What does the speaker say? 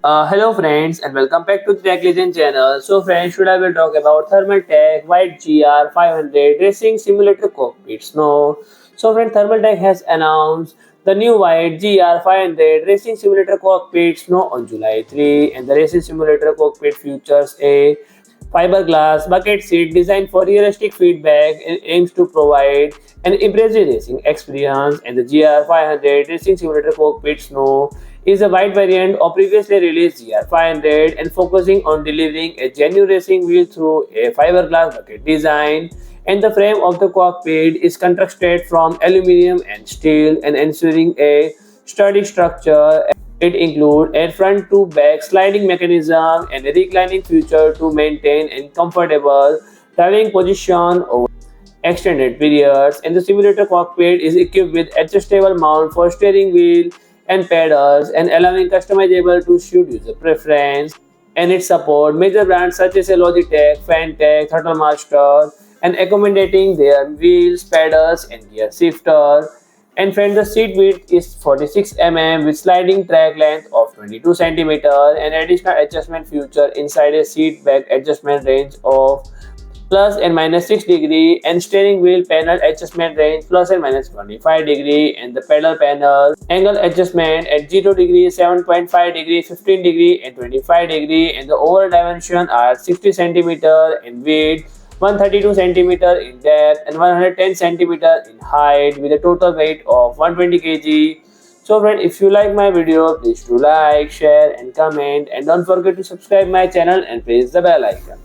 Hello friends and welcome back to the Tech Legend channel. So friends, today I will talk about Thermaltake White GR500 Racing Simulator Cockpits. Thermaltake has announced the new White GR500 Racing Simulator Cockpits on July 3, and the Racing Simulator Cockpit features a fiberglass bucket seat designed for realistic feedback and aims to provide an impressive racing experience. And the GR500 Racing Simulator Cockpits is a wide variant of previously released GR500 and focusing on delivering a genuine racing wheel through a fiberglass bucket design. And the frame of the cockpit is constructed from aluminum and steel and ensuring a sturdy structure. It includes a front to back sliding mechanism and a reclining feature to maintain a comfortable driving position over extended periods. And the simulator cockpit is equipped with adjustable mount for steering wheel and pedals and allowing customizable to suit user preference. And it supports major brands such as Logitech, Fanatec, Thrustmaster, and accommodating their wheels, pedals, and gear shifter. And friend, the seat width is 46 with sliding track length of 22 cm and additional adjustment feature inside a seat back adjustment range of plus and minus 6 degree, and steering wheel panel adjustment range plus and minus 25 degree, and the pedal panel angle adjustment at 0 degree, 7.5 degree, 15 degree, and 25 degree. And the overall dimension are 60 centimeter in width, 132 centimeter in depth, and 110 centimeter in height, with a total weight of 120 kg. So friend, if you like my video, please do like, share, and comment, and don't forget to subscribe my channel and press the bell icon.